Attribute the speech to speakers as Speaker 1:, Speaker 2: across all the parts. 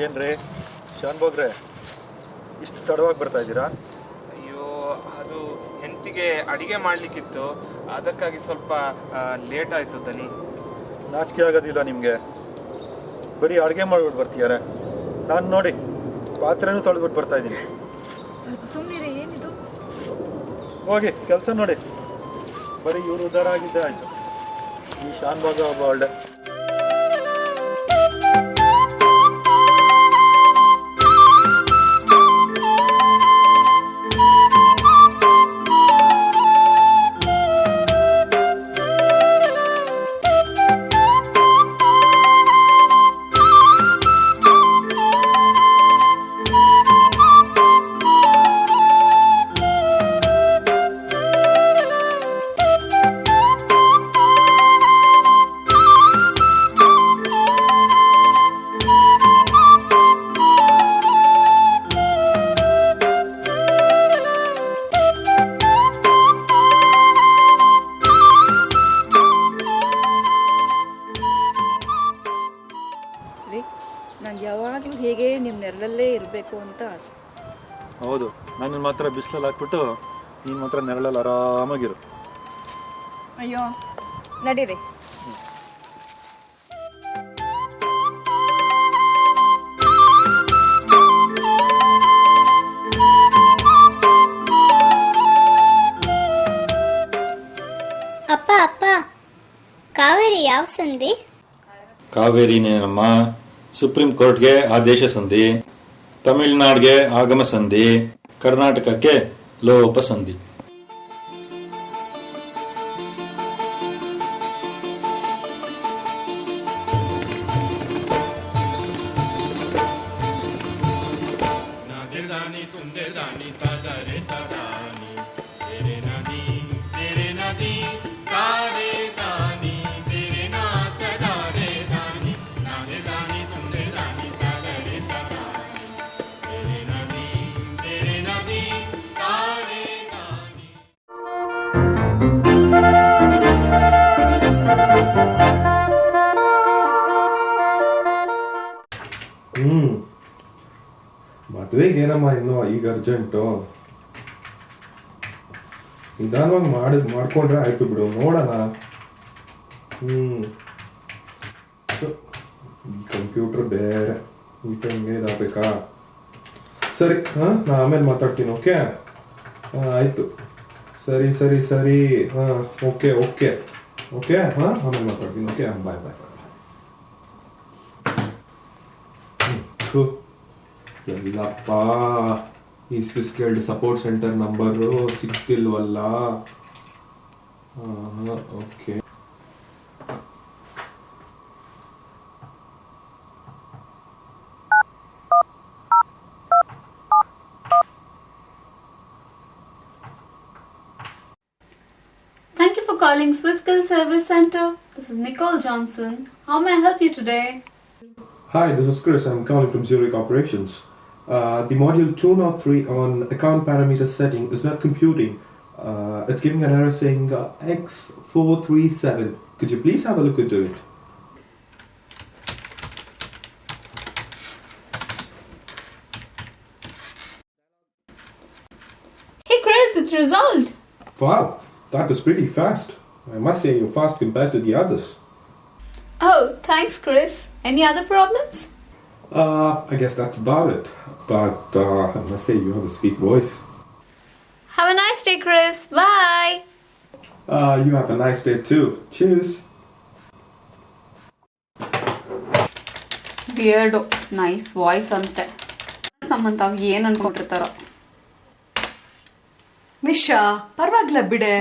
Speaker 1: ಏನ್ರಿ ಶಾನ್ಭೋಗ್ರೆ, ಇಷ್ಟು ತಡವಾಗಿ ಬರ್ತಾ ಇದ್ದೀರಾ?
Speaker 2: ಅಯ್ಯೋ, ಅದು ಹೆಂಡತಿಗೆ ಅಡಿಗೆ ಮಾಡಲಿಕ್ಕಿತ್ತು, ಅದಕ್ಕಾಗಿ ಸ್ವಲ್ಪ ಲೇಟ್ ಆಯಿತು ದನಿ.
Speaker 1: ನಾಚಿಕೆ ಆಗೋದಿಲ್ಲ ನಿಮಗೆ? ಬರೀ ಅಡುಗೆ ಮಾಡ್ಬಿಟ್ಟು ಬರ್ತೀಯಾರೆ. ನಾನು ನೋಡಿ ಪಾತ್ರೆನೂ ತೊಳೆದ್ಬಿಟ್ಟು ಬರ್ತಾ ಇದ್ದೀನಿ.
Speaker 3: ಸ್ವಲ್ಪ ಸುಮ್ಮನೆ ಏನಿದು?
Speaker 1: ಹೋಗಿ ಕೆಲಸ ನೋಡಿ. ಬರೀ ಇವರು ಉದ್ಧಾರ ಆಗಿದ್ದೆ ಆಯಿತು. ಈ ಶಾನ್ಭಾಗ ಒಬ್ಬ ಒಳ್ಳೆ.
Speaker 3: ನಂಗೆ ಯಾವಾಗಲೂ ಹೇಗೆ ನಿಮ್ಮ ನೆರಳಲ್ಲೇ ಇರಬೇಕು ಅಂತ ಆಸೆ.
Speaker 1: ಹೌದು, ನಾನು ಮಾತ್ರ ಬಿಸಿಲಲ್ಲಿ ಹಾಕ್ಬಿಟ್ಟು ನೀನು ಮಾತ್ರ ನೆರಳಲ್ಲಿ ಆರಾಮಾಗಿರು.
Speaker 3: ಅಯ್ಯೋ ನಡೀರಿ.
Speaker 4: ಅಪ್ಪ ಅಪ್ಪ, ಕಾವೇರಿ ಯಾವ ಸಂಧಿ?
Speaker 1: ಕಾವೇರಿನೇನಮ್ಮ, ಸುಪ್ರೀಂ ಕೋರ್ಟ್ಗೆ ಆದೇಶ ಸಂಧಿ, ತಮಿಳುನಾಡಿಗೆ ಆಗಮ ಸಂಧಿ, ಕರ್ನಾಟಕಕ್ಕೆ ಲೋಪ ಸಂಧಿ.
Speaker 5: ಮದುವೆಗೇನಮ್ಮ ಇನ್ನು ಈಗ ಅರ್ಜೆಂಟು? ನಿಧಾನವಾಗಿ ಮಾಡ್ಕೊಂಡ್ರೆ ಆಯ್ತು ಬಿಡು, ನೋಡೋಣ. ಈ ಕಂಪ್ಯೂಟರ್ ಬೇರೆ ಹಿಂಗೆ ಇದಾಗಬೇಕಾ? ಸರಿ, ನಾ ಆಮೇಲೆ ಮಾತಾಡ್ತೀನಿ. ಓಕೆ, ಆಯ್ತು. ಸರಿ ಸರಿ ಸರಿ, ಓಕೆ ಓಕೆ ಓಕೆ, ಆಮೇಲೆ ಮಾತಾಡ್ತೀನಿ. ಓಕೆ, ಬಾಯ್ ಬಾಯ್. ಎಲ್ಲಪ್ಪ, ಈ Swiss card support centre number ಸಿಕ್ತಿಲ್ವಲ್ಲ. Okay.
Speaker 6: Thank you for calling Swissskill Service Center. This is Nicole Johnson. How may I help you today?
Speaker 5: Hi, this is Chris. I'm calling from Zurich Operations. The module 203 on account parameter setting is not computing. It's giving an error saying X437. Could you please have a look into it?
Speaker 6: Hey Chris, it's resolved.
Speaker 5: Wow, that was pretty fast. I must say you're fast compared to the others.
Speaker 6: Oh, thanks Chris. Any other problems?
Speaker 5: I guess that's about it. But I must say you have a sweet voice.
Speaker 6: Have a nice day, Chris. Bye.
Speaker 5: You have a nice day too. Cheers.
Speaker 6: Weirdo. Nice voice ante. ನಮ್ಮಂತಾವ್ ಏನ್ ಅನ್ಕೊಂಡಿರ್ತಾರೋ.
Speaker 3: ನಿಶಾ, ಪರವಾಗಿಲ್ಲ ಬಿಡೆ.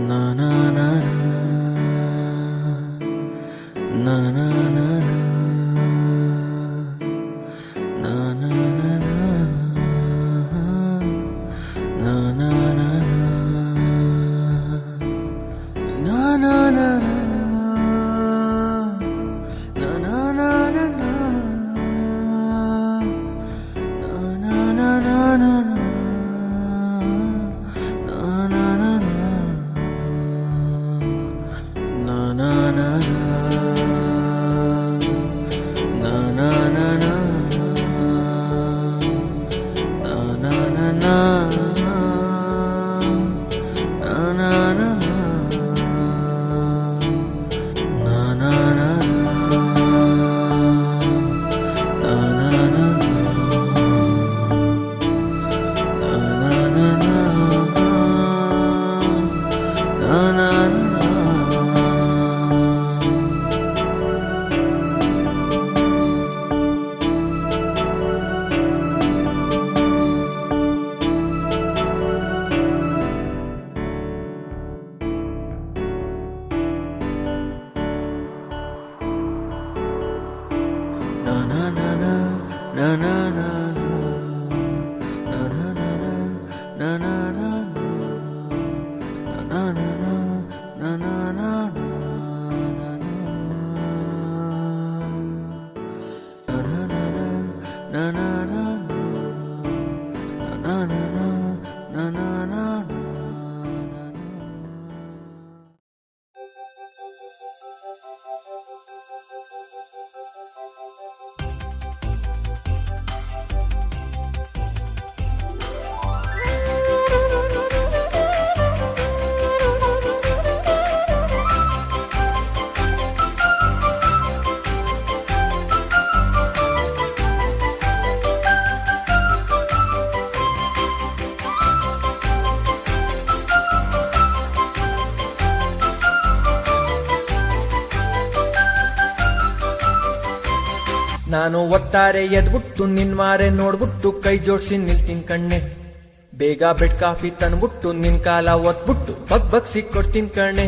Speaker 7: na na na na na na na na na na na na na na na na na ನಾನು ಒತ್ತಾರೆ ಎದ್ಬಿಟ್ಟು ನಿನ್ಮಾರೆ ನೋಡ್ಬಿಟ್ಟು ಕೈ ಜೋಡ್ಸಿ ನಿಲ್ತೀನಿ ಕಣ್ಣೆ. ಬೇಗ ಬೆಡ್ ಕಾಫಿ ತಂದ್ಬಿಟ್ಟು ನಿನ್ ಕಾಲ ಒತ್ಬಿಟ್ಟು ಬಗ್ಸಿ ಕೊಡ್ತೀನಿ ಕಣ್ಣೆ.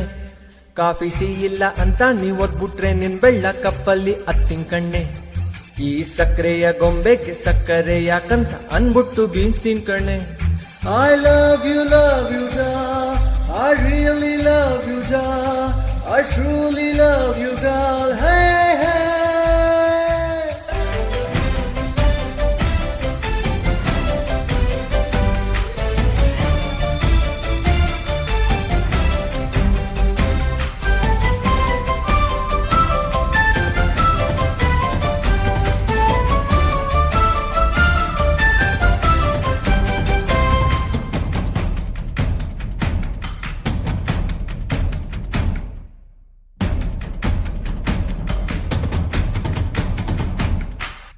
Speaker 7: ಕಾಫಿ ಇಲ್ಲ ಅಂತ ನೀವ್ ಒದ್ಬಿಟ್ರೆ ನಿನ್ ಬೆಳ್ಳ ಕಪ್ಪಲ್ಲಿ ಹತ್ತಿನ ಕಣ್ಣೆ. ಈ ಸಕ್ಕರೆಯ ಗೊಂಬೆಗೆ ಸಕ್ಕರೆ ಯಾಕಂತ ಅನ್ಬಿಟ್ಟು ಬೀನ್ಸ್ತೀನಿ ಕಣ್ಣೆ. ಐ ಲವ್ ಯು ಡಾ, ಐ ರಿಯಲಿ ಲವ್ ಯು ಡಾ, I truly love you girl, hey hey.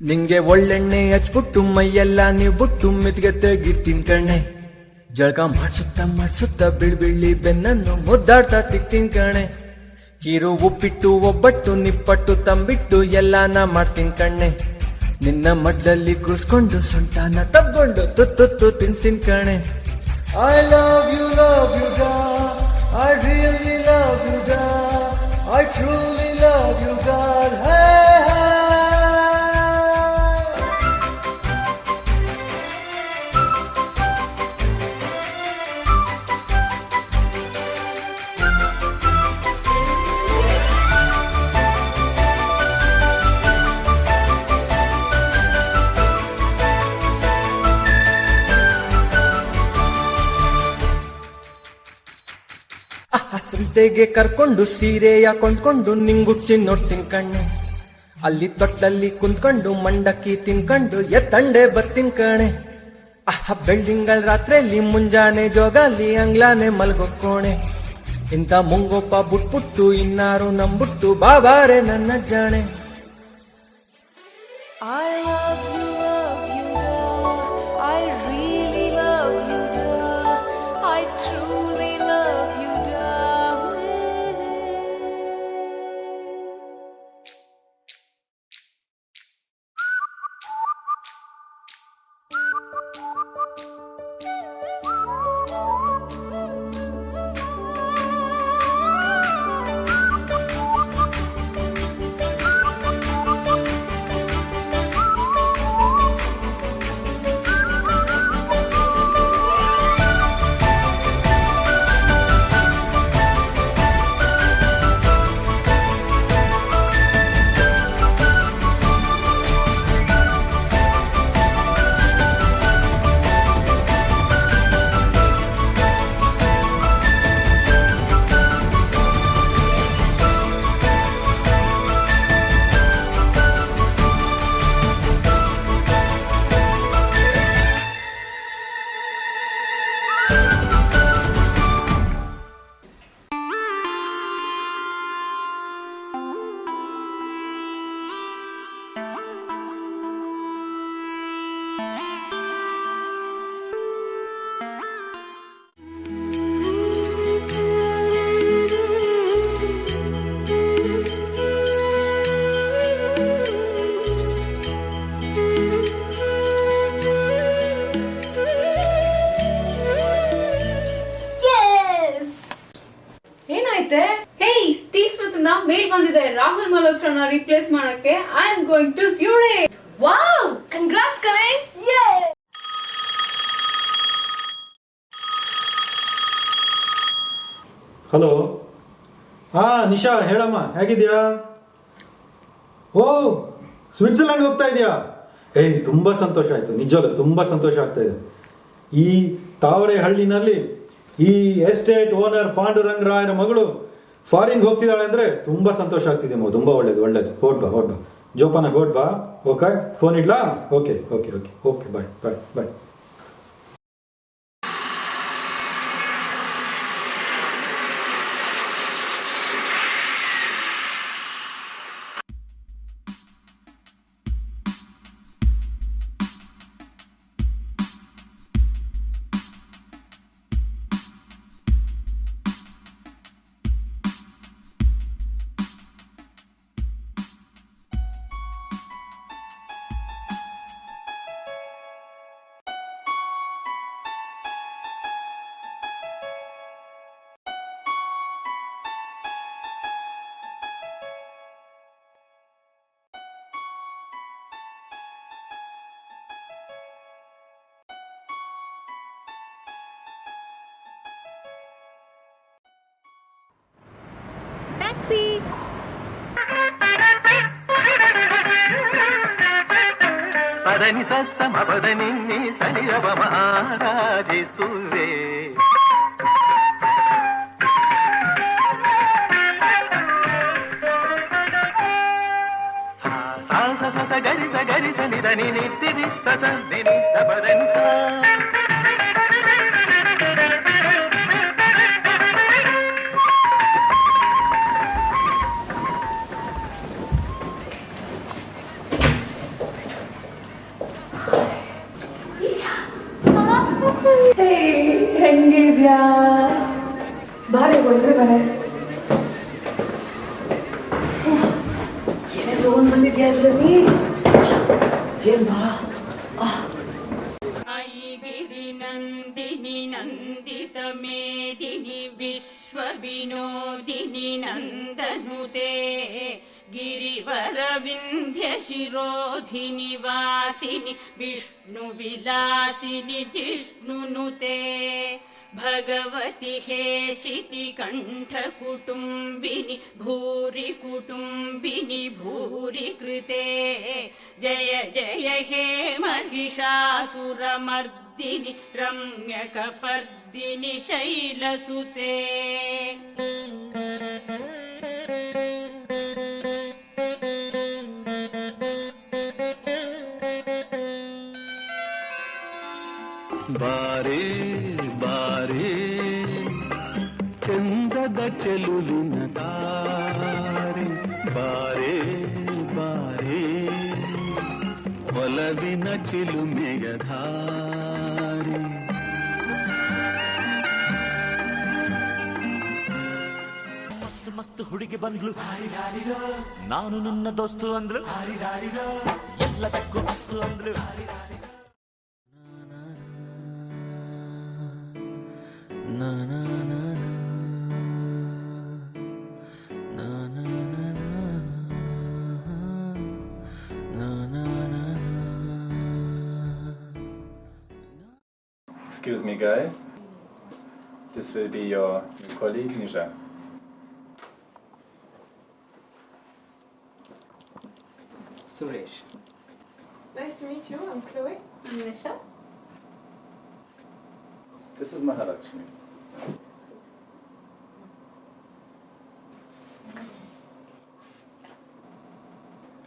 Speaker 7: ನಿಂಗೆ ಒಳ್ಳೆಣ್ಣೆ ಹಚ್ಬಿಟ್ಟು ಮೈಯೆಲ್ಲ ನೀವು ಬಿಟ್ಟು ಮೆತ್ಗೆ ತೆಗಿತೀನಿ ಕಣ್ಣೆ. ಜಳಕ ಮಾಡ್ಸುತ್ತ ಬಿಳ್ಬಿಳ್ಳಿ ಬೆನ್ನನ್ನು ಮುದ್ದಾಡ್ತಾ ತಿಕ್ತೀನಿ ಕಣೆ. ಕೀರು ಉಪ್ಪಿಟ್ಟು ಒಬ್ಬಟ್ಟು ನಿಪ್ಪಟ್ಟು ತಂಬಿಟ್ಟು ಎಲ್ಲಾನ ಮಾಡ್ತೀನಿ ಕಣ್ಣೆ. ನಿನ್ನ ಮಡ್ಲಲ್ಲಿ ಕೂರ್ಸ್ಕೊಂಡು ಸೊಂಟಾನ ತಬ್ಕೊಂಡು ತುತ್ತು ತಿನ್ಸ್ತೀನಿ ಕಣೆ. ಐ ಲವ್ ಯು ಡಾ, ಐ ರಿಯಲಿ ಲವ್ ಯು ಡಾ, I truly love you girl, hey hey. ಸಂತೆಗೆ ಕರ್ಕೊಂಡು ಸೀರೆಯ ಕೊಂಡ್ಕೊಂಡು ನಿಂಗುಡ್ಸಿ ನೋಡ್ತೀನಿ ಕಣ್ಣೆ. ಅಲ್ಲಿ ತೊಟ್ಲಲ್ಲಿ ಕುಂತ್ಕೊಂಡು ಮಂಡಕ್ಕಿ ತಿನ್ಕೊಂಡು ಎತ್ತಂಡೆ ಬತ್ತೀನಿ ಕಣೆ. ಬೆಳ್ದಿಂಗಳ ರಾತ್ರಿಯಲ್ಲಿ ಮುಂಜಾನೆ ಜೋಗಾಲಿ ಅಂಗ್ಲಾನೆ ಮಲ್ಗೋಕೋಣೆ. ಇಂಥ ಮುಂಗೋಪ ಬುಟ್ಬಿಟ್ಟು ಇನ್ನಾರು ನಂಬುಟ್ಟು ಬಾಬಾರೆ ನನ್ನ ಜಾಣೆ.
Speaker 8: I love you, da. I really love you, da. I truly love you, da.
Speaker 6: Mail ಬಂದಿದೆ ರಾಹುಲ್ ಮಲ್ಹೋತ್ರನ ರಿಪ್ಲೇಸ್ ಮಾಡಕ್ಕೆ. I am going to Zurich.
Speaker 8: Wow congrats ಕಣೆ.
Speaker 1: ಹಲೋ. ನಿಶಾ ಹೇಳಮ್ಮ, ಹೇಗಿದ್ಯಾ? ಓ, ಸ್ವಿಟ್ಜರ್ಲ್ಯಾಂಡ್ ಹೋಗ್ತಾ ಇದೆಯಾ? ತುಂಬ ಸಂತೋಷ ಆಯಿತು, ನಿಜವಲ್ಲ ತುಂಬ ಸಂತೋಷ ಆಗ್ತಾ ಇದೆ. ಈ ತಾವರೆಹಳ್ಳಿನಲ್ಲಿ ಈ ಎಸ್ಟೇಟ್ ಓನರ್ ಪಾಂಡುರಂಗ ರಾಯರ ಮಗಳು ಫಾರಿನ್ಗೆ ಹೋಗ್ತಿದ್ದಾಳೆ ಅಂದರೆ ತುಂಬ ಸಂತೋಷ ಆಗ್ತಿದೆ ಅಮ್ಮ. ತುಂಬ ಒಳ್ಳೇದು. ಹೊಡ್ಬಾ ಜೋಪಾನ ಹೊಡ್ಬಾ. ಓಕೆ, ಫೋನ್ ಇಡ್ಲಾ? Okay bye.
Speaker 8: ಟ್ಯಾಕ್ಸಿ.
Speaker 9: ಪದನಿ ಸಮ ಪದನಿ ಸನಿರವ ಆರಾಧಿಸುವೆ. ಗರಿಸ ನಿಧನಿ ನಿತ್ತಿ ಸಸ ನಿನಿ ಪದನಿ
Speaker 8: ಹೆಂಗಿದ್ಯಾ? ಬಾರೆ ಒಳಗಡೆ ಬಾರೆ. ಏನೇ ತಗೊಂಡ್ ಬಂದಿದ್ಯಾ ಅದ್ರಲ್ಲಿ? ಏನ್ ಬಾ.
Speaker 10: ಗಿರಿ ನಂದಿನಿ ನಂದಿತ ಮೇದಿನಿ ವಿಶ್ವ ವಿನೋದಿನಿ ನಂದನುತೆ ಗಿರಿವರ ವಿಂಧ್ಯ ಶಿರೋಧಿನಿ ವಾಸಿನಿ ವಿಷ್ಣು ವಿಲಾಸಿನಿ ಜಿಷ್ಣುನುತೆ ಭಗವತಿ ಹೇಷಿತಿ ಕಂಠ ಕುಟುಂಬಿನಿ ಭೂರಿ ಕುಟುಂಬಿನಿ ಭೂರಿ ಕೃತೆ ಜಯ ಜಯ ಹೇ ಮಹಿಷಾಸುರಮರ್ದಿನಿ ರಮ್ಯಕಪರ್ದಿನಿ ಶೈಲಸುತೆ.
Speaker 9: ಬಾರೇ ಬಾರೇ ಚಂದದ ಚೆಲುಲಿನ ತಾರೆ, ಬಾರೇ ಬಾರೇ ಒಲವಿನ ಚಿಲುಮೆಯ ಧಾರೆ.
Speaker 11: ಮಸ್ತ್ ಮಸ್ತ್ ಹುಡುಗಿ ಬಂದ್ಲು, ನಾನು ನಿನ್ನ ದೋಸ್ತು ಅಂದ್ಲು, ಎಲ್ಲದಕ್ಕೂ ಮಸ್ತು ಅಂದ್ಲು.
Speaker 12: Excuse me, guys. This will be your new colleague, Nisha.
Speaker 2: Suresh.
Speaker 13: Nice to meet you. I'm Chloe. I'm Nisha.
Speaker 12: This is Mahalakshmi.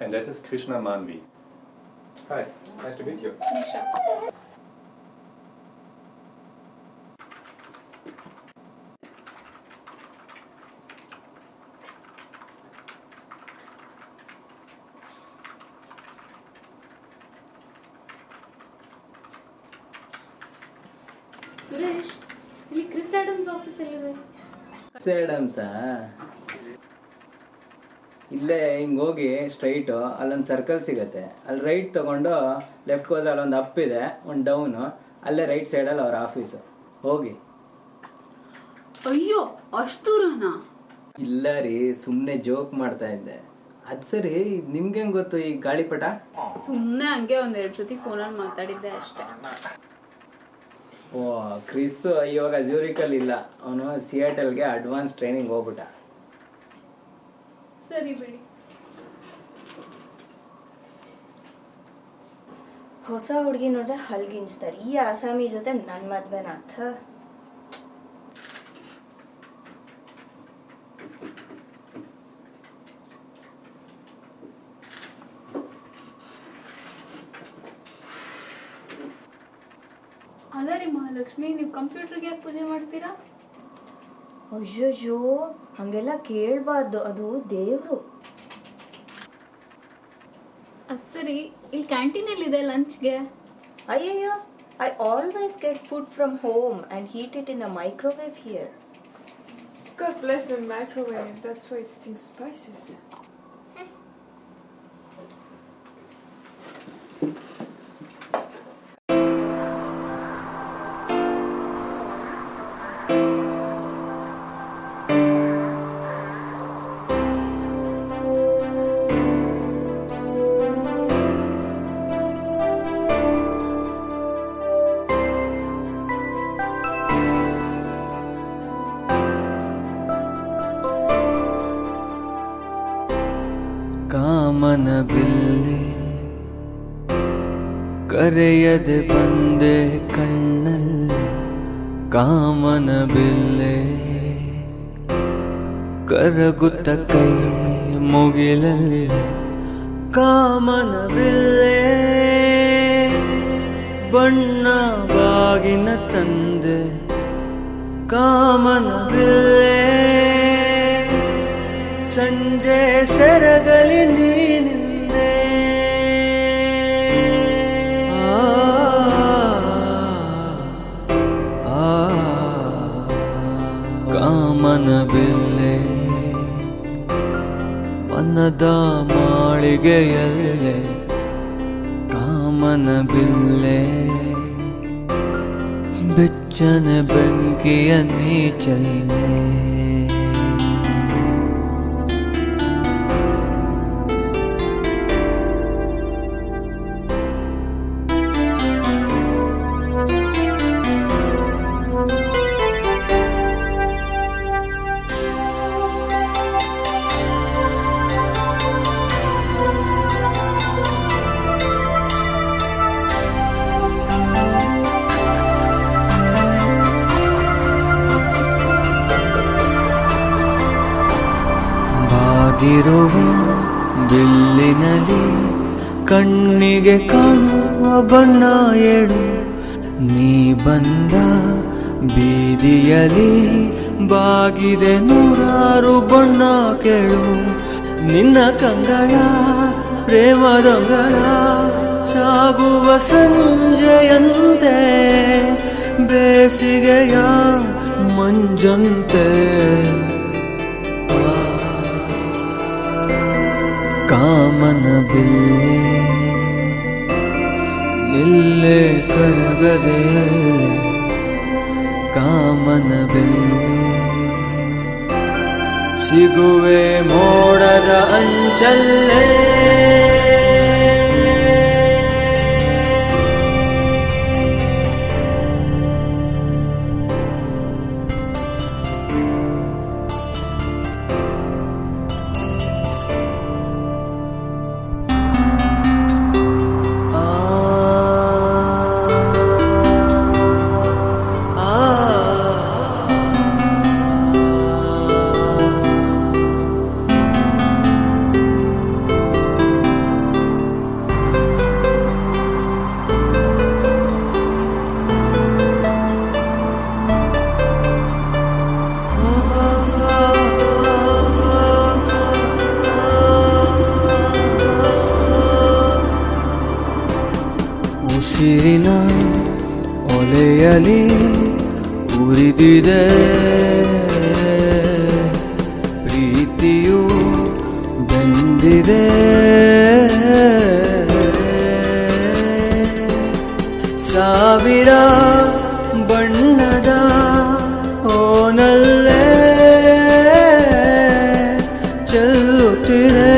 Speaker 12: And that is Krishna Manvi.
Speaker 5: Hi, nice to meet you.
Speaker 13: Nisha.
Speaker 6: Suresh, ಇಲ್ಲಿ Chris Adams office ಎಲ್ಲಿದೆ?
Speaker 14: Chris ಆಡಮ್ಸಾ? ಇಲ್ಲೇ ಹಿಂಗೆ ಹೋಗಿ straight ಅಲ್ಲೊಂದು circle ಸಿಗತ್ತೆ, ಅಲ್ಲಿ right ತಗೊಂಡು left ಹೋದ್ರೆ ಅಲ್ಲೊಂದು ಅಪ್ ಇದೆ, ಒಂದು ಡೌನು, ಅಲ್ಲೇ ರೈಟ್ ಸೈಡಲ್ಲಿ ಅವ್ರ ಆಫೀಸು. ಹೋಗಿ.
Speaker 6: ಅಯ್ಯೋ, ಅಷ್ಟು ದೂರನಾ?
Speaker 14: ಇಲ್ಲ ರೀ, ಸುಮ್ಮನೆ ಜೋಕ್ ಮಾಡ್ತಾ ಇದ್ದೆ. ಅದ್ ಸರಿ, ನಿಮ್ಗೆ ಹೆಂಗ್ ಗೊತ್ತು ಈ ಗಾಳಿಪಟ?
Speaker 6: ಸುಮ್ಮನೆ ಹಂಗೆ ಒಂದೆರಡು ಸತಿ ಫೋನಲ್ಲಿ ಮಾತಾಡಿದ್ದೆ ಅಷ್ಟೇ.
Speaker 14: ಓ, ಕ್ರಿಸ್ ಇವಾಗ ಜ್ಯೂರಿಕಲ್ಲಿ ಇಲ್ಲ, ಅವನು ಸಿಯಾಟಲ್ಗೆ ಅಡ್ವಾನ್ಸ್ ಟ್ರೈನಿಂಗ್ ಹೋಗ್ಬಿಟ್ಟ.
Speaker 6: ಸರಿ ಬಿಡಿ.
Speaker 15: ಹೊಸ ಹುಡುಗಿ ನೋಡ್ರೆ ಹಲ್ಗಿಂಚ್ತಾರೆ. ಈ ಆಸಾಮಿ ಜೊತೆ ನನ್ನ ಮದ್ವೆನಾಥ.
Speaker 6: ಅಲ್ಲ ರೀ ಮಹಾಲಕ್ಷ್ಮಿ, ನೀವು ಕಂಪ್ಯೂಟರ್ಗೆ ಯಾಕೆ ಪೂಜೆ ಮಾಡ್ತೀರಾ?
Speaker 15: ಅಯ್ಯಯ್ಯೋ, ಹಂಗೆಲ್ಲ ಕೇಳಬಾರ್ದು, ಅದು ದೇವ್ರು.
Speaker 6: ಅದ್ ಸರಿ, ಇಲ್ಲಿ ಕ್ಯಾಂಟೀನಲ್ಲಿದೆ ಲಂಚ್ಗೆ.
Speaker 15: ಅಯ್ಯಯ್ಯೋ, I always get food from home and heat it in the microwave here.
Speaker 13: God bless the microwave, that's why it stinks spices.
Speaker 7: ಕಾಮನ ಬಿಲ್ಲೆ ಕರೆಯದೆ ಬಂದೆ ಕಣ್ಣಲ್ಲಿ, ಕಾಮನ ಬಿಲ್ಲೆ ಕರಗುತ್ತ ಕೈ ಮುಗಿಲಲ್ಲಿ, ಕಾಮನ ಬಿಲ್ಲೆ ಬಣ್ಣ ಬಾಗಿನ ತಂದೆ, ಕಾಮನ ಬಿಲ್ಲೆ ಸಂಜೆ ಸೆರಗಲಿ ನೀನಿಂದೆ. ಕಾಮನ ಬಿಲ್ಲೆ ಮನದ ಮಾಳಿಗೆಯಲ್ಲೇ, ಕಾಮನ ಬಿಲ್ಲೆ ಬೆಚ್ಚನ ಬೆಂಕಿಯ ನೀಚಲ್ಲೇ. ಬಾದಿರುವ ಬಿಲ್ಲಿನಲ್ಲಿ ಕಣ್ಣಿಗೆ ಕಾಣುವ ಬಣ್ಣ ಏಳು, ನೀ ಬಂದ ಬೀದಿಯಲ್ಲಿ ಬಾಗಿದೆ ನೂರಾರು ಬಣ್ಣ ಕೇಳು. ನಿನ್ನ ಕಂಗಳ ಪ್ರೇಮದೊಂಗಳ ಸಾಗುವ ಸಂಜೆಯಂತೆ, ಬೇಸಿಗೆಯ ಮಂಜಂತೆ. ಕಾಮನ ಬಿಲ್ಲೆ ನಿಲ್ಲೆ ಕರಗದೆಯಲ್ಲೇ, ಕಾಮನ ಬಿಲ್ಲೆ ಸಿಗುವೆ ಮೋಡದ ಅಂಚಲ್ಲೇ. ಉಸಿರಿನ ಒಲೆಯಲಿ ಉರಿದಿದೆ ಪ್ರೀತಿಯು ಬೆಂದಿದೆ, ಸಾವಿರ ಬಣ್ಣದ ಓನಲ್ಲೇ ಚೆಲ್ಲುತ್ತಿದೆ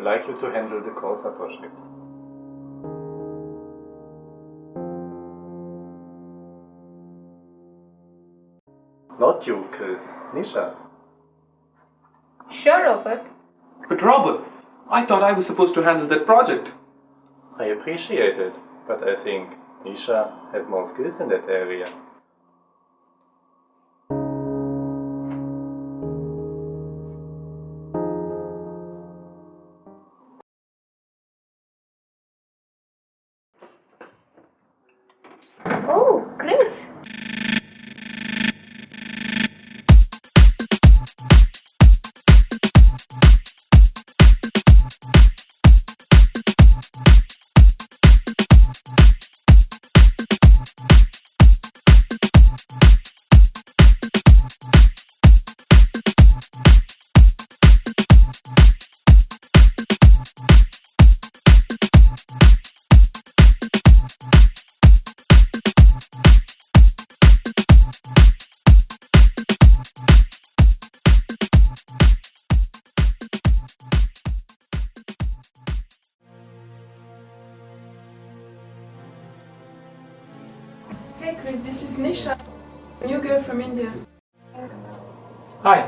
Speaker 12: would like you to handle the Corsa project. Not you, Chris. Nisha.
Speaker 15: Sure, Robert.
Speaker 5: But Robert, I thought I was supposed to handle that project.
Speaker 12: I appreciate it, but I think Nisha has more skills in that area.
Speaker 15: Oh, Chris.
Speaker 13: Hey Chris, this is Nisha, new girl from India.
Speaker 1: Hi.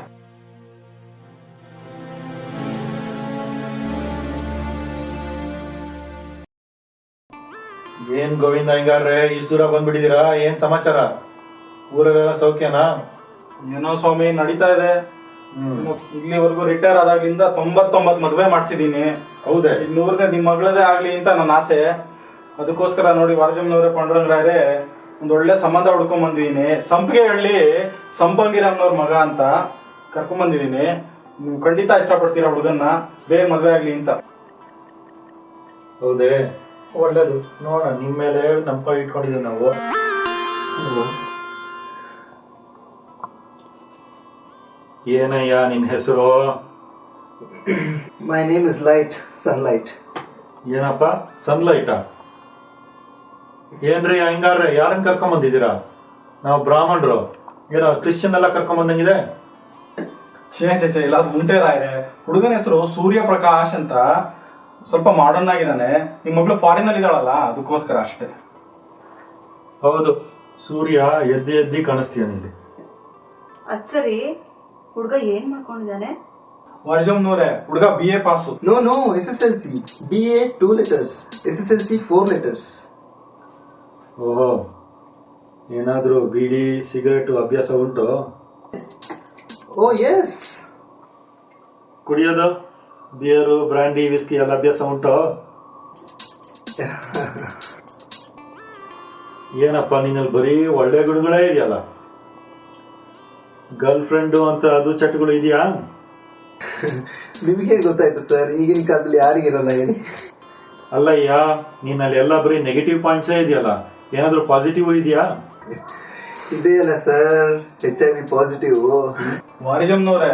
Speaker 1: ಏನ್ ಗೋವಿಂದ ಹಿಂಗಾರ್ರೆ ಇಷ್ಟು ದೂರ ಬಂದ್ಬಿಟ್ಟಿದ್ದೀರಾ? ಏನ್ ಸಮಾಚಾರ? ಊರಲ್ಲೆಲ್ಲ ಸೌಖ್ಯನಾ?
Speaker 16: ಏನೋ ಸ್ವಾಮಿ ನಡೀತಾ ಇದೆ. ಇಲ್ಲಿವರೆಗೂ ರಿಟೈರ್ ಆದಾಗ್ಲಿಂದ 99 ಮದುವೆ ಮಾಡ್ಸಿದೀನಿ.
Speaker 1: ಹೌದೇ?
Speaker 16: ಇನ್ನೂರ್ಗೆ ನಿಮ್ ಮಗಳದೇ ಆಗ್ಲಿ ಅಂತ ನನ್ನ ಆಸೆ. ಅದಕ್ಕೋಸ್ಕರ ನೋಡಿ ವಾರಜಮ್ನವರೇ ಪಾಂಡುರಂಗರಾಯರೇ ಒಂದ್ ಒಳ್ಳೆ ಸಂಬಂಧ ಹುಡ್ಕೊಂಡ್ ಬಂದಿದೀನಿ. ಸಂಪಿಗೆ ಹಳ್ಳಿ ಸಂಪಂಗಿರಮ್ಮನವ್ರ ಮಗ ಅಂತ ಕರ್ಕೊಂಡ್ ಬಂದಿದೀನಿ. ನೀವು ಖಂಡಿತ ಇಷ್ಟಪಡ್ತೀರಾ ಹುಡುಗನ್ನ, ಬೇಗ ಮದ್ವೆ ಆಗ್ಲಿ ಅಂತ.
Speaker 1: ಹೌದೇ? ಒಳ್ಳೇದು. ನೋಡ, ನಿಮ್ ಮೇಲೆ ನಂಬಿಕೆ ಇಟ್ಕೊಂಡಿದ್ದೀವಿ ನಾವು. ಏನಯ್ಯ ನಿನ್ ಹೆಸರು?
Speaker 17: My name is Light, Sunlight.
Speaker 1: ಏನಪ್ಪ ಸನ್ಲೈಟಾ? ಏನ್ರಿ ಹಂಗಾರ್ರೆ ಯಾರನ್ನ ಕರ್ಕೊಂಡ್ ಬಂದಿದ್ದೀರಾ? ನಾವು ಬ್ರಾಹ್ಮಣರು, ಏನೋ ಕ್ರಿಶ್ಚಿಯನ್ ಎಲ್ಲ ಕರ್ಕೊಂಡ್ ಬಂದಂಗಿದೆ.
Speaker 16: ಛೇ ಇಲ್ಲ ಮುಂಟೆ ರಾಯರೇ. ಹುಡುಗನ ಹೆಸರು ಸೂರ್ಯ ಪ್ರಕಾಶ್ ಅಂತ, ಸ್ವಲ್ಪ ಮಾಡರ್ನ್ ಆಗಿದ್ದಾನೆ. ನಿಮ್ ಮಗಳು ಫಾರಿನ್ ಅಲ್ಲಿ ಇದ್ದಾಳಲ್ಲ, ಅದಕ್ಕೋಸ್ಕರ ಅಷ್ಟೇ.
Speaker 1: ಹೌದು, ಸೂರ್ಯ ಎದ್ದಿ ಕಾಣಿಸ್ತೀಯ ನಿಲ್ಲಿ.
Speaker 3: ಅದ್ ಸರಿ, ಹುಡುಗ ಏನ್ ಮಾಡ್ಕೊಂಡಿದ್ದಾನೆ?
Speaker 16: ವಾರಜಮ್ನವರೇ, ಹುಡುಗ BA pass.
Speaker 17: No, SSLC. BA 2 letters. SSLC 4 letters.
Speaker 1: ಓಹೋ, ಏನಾದ್ರೂ ಬೀಡಿ ಸಿಗರೇಟ್ ಅಭ್ಯಾಸ ಉಂಟು?
Speaker 17: Oh yes.
Speaker 1: ಕುಡಿಯೋದು ಬಿಯರು ಬ್ರಾಂಡಿ ವಿಸ್ಕಿ ಎಲ್ಲ ಅಭ್ಯಾಸ ಉಂಟು? ಏನಪ್ಪ ನಿನ್ನಲ್ಲಿ ಬರೀ ಒಳ್ಳೆ ಗುಣಗಳೇ ಇದೆಯಲ್ಲ. ಗರ್ಲ್ ಫ್ರೆಂಡು ಅಂತ ಅದು ಚಟಗಳು ಇದೆಯಾ?
Speaker 17: ನಿಮಗೆ ಗೊತ್ತಾಯ್ತು ಸರ್, ಈಗಿನ ಕಾಲದಲ್ಲಿ ಯಾರಿಗಿರಲ್ಲ ಹೇಳಿ.
Speaker 1: ಅಲ್ಲಯ್ಯ, ನಿನ್ನಲ್ಲಿ ಎಲ್ಲ ಬರೀ ನೆಗೆಟಿವ್ ಪಾಯಿಂಟ್ಸೇ ಇದೆಯಲ್ಲ, ಏನಾದ್ರೂ ಪಾಸಿಟಿವ್ ಇದೆಯಾ?
Speaker 17: ಇದೆಯಲ್ಲ ಸರ್, HIV ಪಾಸಿಟಿವ್.
Speaker 16: ವಾರಿಜಮ್ನವ್ರೆ,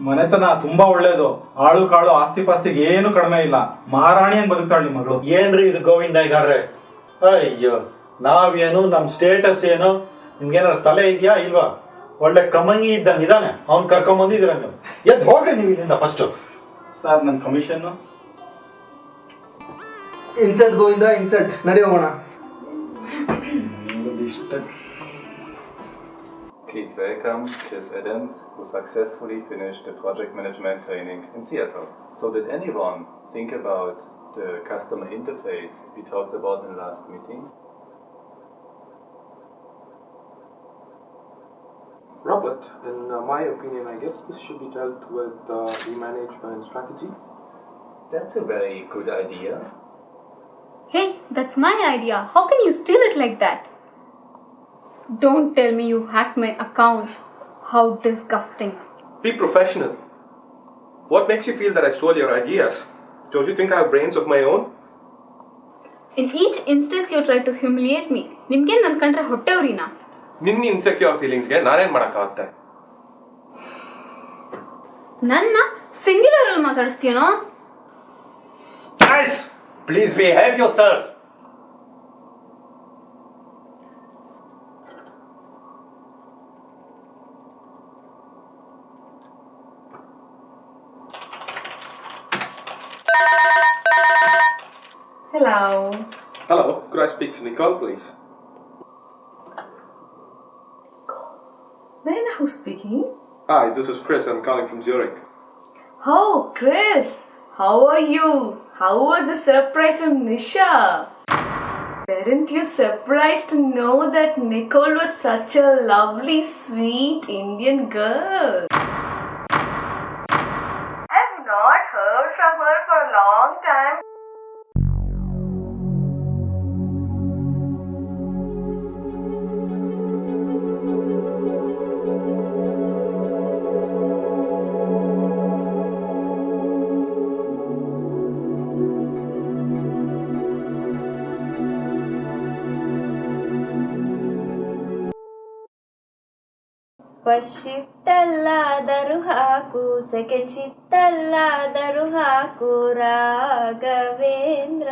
Speaker 16: ಮನೆತನ ತುಂಬಾ ಒಳ್ಳೇದು. ಆಳು ಕಾಳು ಆಸ್ತಿ ಪಾಸ್ತಿಗೆ ಏನು ಕಡಿಮೆ ಇಲ್ಲ. ಮಹಾರಾಣಿ ಹಂಗ್ ಬದುಕ್ತಾಳೆ ನಿಮ್ಮ ಮಗಳು.
Speaker 1: ಏನ್ರಿ ಇದು ಗೋವಿಂದ ಈಗಾರ್ರೆ? ಅಯ್ಯೋ, ನಾವೇನು ನಮ್ ಸ್ಟೇಟಸ್ ಏನು? ನಿಮ್ಗೇನಾರ ತಲೆ ಇದೆಯಾ ಇಲ್ವಾ? ಒಳ್ಳೆ ಕಮಂಗಿ ಇದ್ದಂಗ ಇದಾನೆ, ಅವ್ನ್ ಕರ್ಕೊಂಡ್ ಬಂದಿದ್ದೀರ ನೀವು. ಎದ್ ಹೋಗ್ರಿ ನೀವು ಇಲ್ಲಿಂದ ಫಸ್ಟ್.
Speaker 16: ಸರ್ ನನ್ ಕಮಿಷನ್.
Speaker 17: Insult Govinda, insult. ನಡಿ ಹೋಗೋಣ.
Speaker 12: Please welcome Chris Adams, who successfully finished the project management training in Seattle. So did anyone think about the customer interface we talked about in the last meeting?
Speaker 5: Robert, in my opinion, I guess this should be dealt with management strategy.
Speaker 12: That's a very good idea.
Speaker 6: Hey, that's my idea. How can you steal it like that? Don't tell me you hacked my account. How disgusting.
Speaker 5: Be professional. What makes you feel that I stole your ideas? Don't you think I have brains of my own?
Speaker 6: In each instance you try to humiliate me. ನಿಮ್ಗೆ ನನ್ ಕಂಡ್ರೆ ಹೊಟ್ಟೆ ಉರಿನಾ?
Speaker 5: ನಿನ್ನ insecure ಫೀಲಿಂಗ್ಸ್ಗೆ ನಾನೇನ್ ಮಾಡಕ್ಕಾಗುತ್ತೆ?
Speaker 6: ನನ್ನ singular ಅಲ್ಲಿ ಮಾತಾಡಿಸ್ತೀನೋ?
Speaker 12: Guys, please behave yourself.
Speaker 6: Hello.
Speaker 5: Hello, could I speak to Nicole, please?
Speaker 6: May I know who's speaking?
Speaker 5: Hi, this is Chris. I'm calling from Zurich.
Speaker 6: Oh, Chris. How are you? How was the surprise from Nisha? Weren't you surprised to know that Nicole was such a lovely, sweet Indian girl? I've not heard from her for a long time.
Speaker 15: First shift ಅಲ್ಲಾದರೂ ಹಾಕು, second shift ಅಲ್ಲಾದರೂ ಹಾಕು Raghavendra.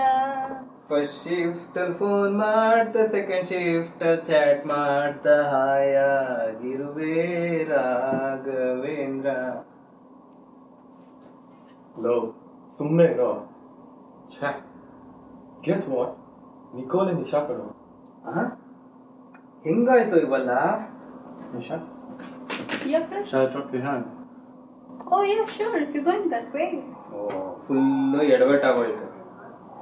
Speaker 14: First shift ಅಲ್ಲಿ phone ಮಾಡ್ತಾ second shift ಅಲ್ಲಿ chat ಮಾಡ್ತಾ ಹಾಯಾಗಿರುವೆ Raghavendra.
Speaker 5: Hello, ಸುಮ್ಮನೆ ಇರೋ. Guess what? Nicole and Nisha ಕಣೋ.
Speaker 14: ಹೆಂಗಾಯ್ತು ಇವೆಲ್ಲ?
Speaker 5: Nisha?
Speaker 6: Yeah, Chris.
Speaker 5: Shall I drop your hand?
Speaker 6: Oh yeah, sure. If you're going that way.
Speaker 14: Full ಎಡವಟ್ಟಾಗೋಯ್ತು.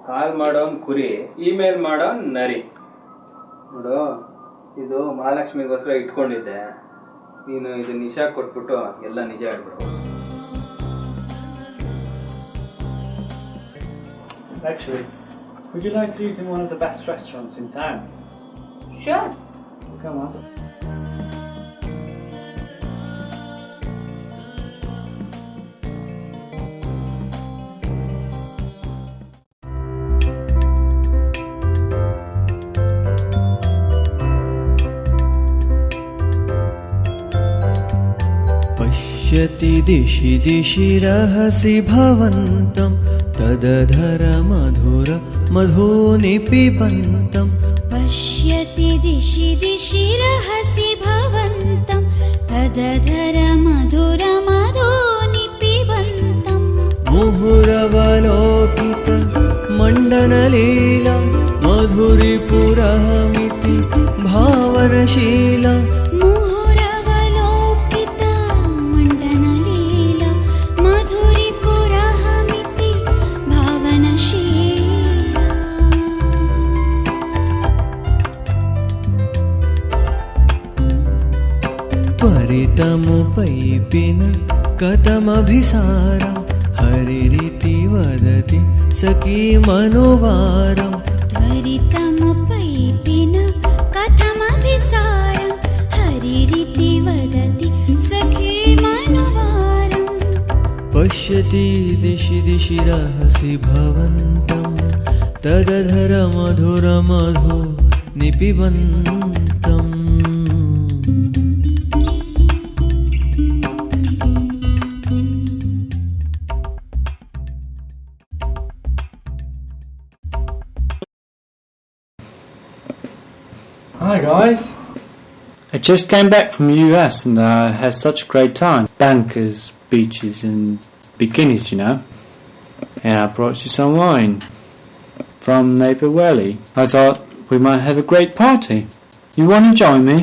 Speaker 14: ಕಾಲ್ ಮಾಡೋನ್ ಕುರಿ, ಇಮೇಲ್ ಮಾಡೋನ್ ನರಿ. ನೋಡು, ಇದು ಮಹಾಲಕ್ಷ್ಮಿಗೋಸ್ಕರ ಇಟ್ಕೊಂಡಿದ್ದೆ. ನೀನು ಇದು ನಿಶಾ ಕೊಟ್ಬಿಟ್ಟು ಎಲ್ಲ ನಿಜ ಹೇಳ್ಬಿಡು.
Speaker 9: Actually, would you like to eat in one of the best restaurants in town?
Speaker 6: Sure.
Speaker 9: Come on.
Speaker 7: पश्यति दिशि दिशि रहसि भवन्तं तदधर मधुर मधूनि पिबन्तम्.
Speaker 4: पश्यति दिशि दिशि रहसि भवन्तं तदधर मधुर मधूनि पिबन्तम्.
Speaker 7: मुहुरवलोकित मण्डनलीला मधुरिपुरहमिति भावनशीला.
Speaker 4: मुहुरवलोकित मण्डनलीला मधुरिपुरहमिति भावनशीला.
Speaker 7: त्वरितमुपैपिन कथमभिसारं हरिरिति वदति सखी मनुवारम्.
Speaker 4: त्वरितमुपैपिन कथमभिसारं हरिरिति वदति सखी मनुवारम्.
Speaker 7: पश्यति दिशि दिशि रहसि भवन्तं तदधर मधुर मधु निपिबन्तम्.
Speaker 9: Hi guys. I just came back from the US and had such a great time. Bankers, beaches and bikinis, you know. And I brought you some wine from neighbour Welly. I thought we might have a great party. You want to join me?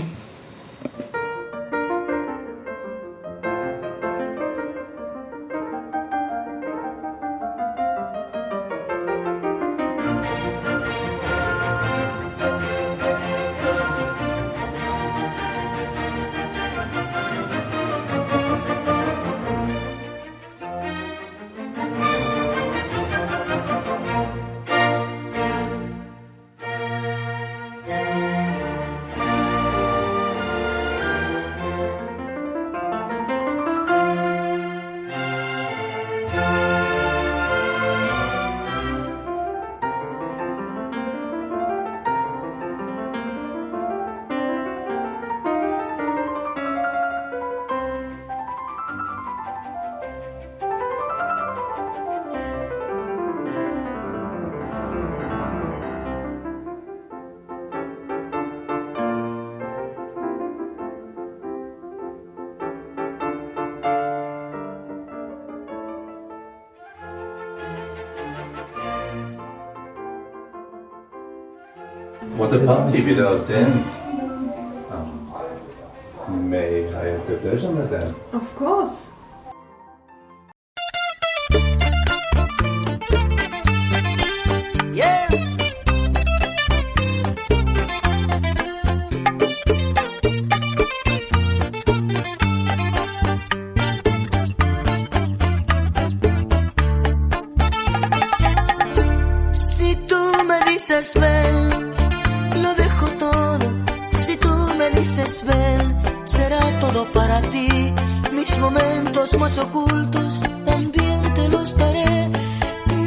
Speaker 12: What a party without dance. May I have the pleasure, madame?
Speaker 13: Of course.
Speaker 7: Yeah. Si tú me dices ven, lo dejo todo. Si tú me dices ven, será todo para ti. Mis momentos más ocultos también te los daré.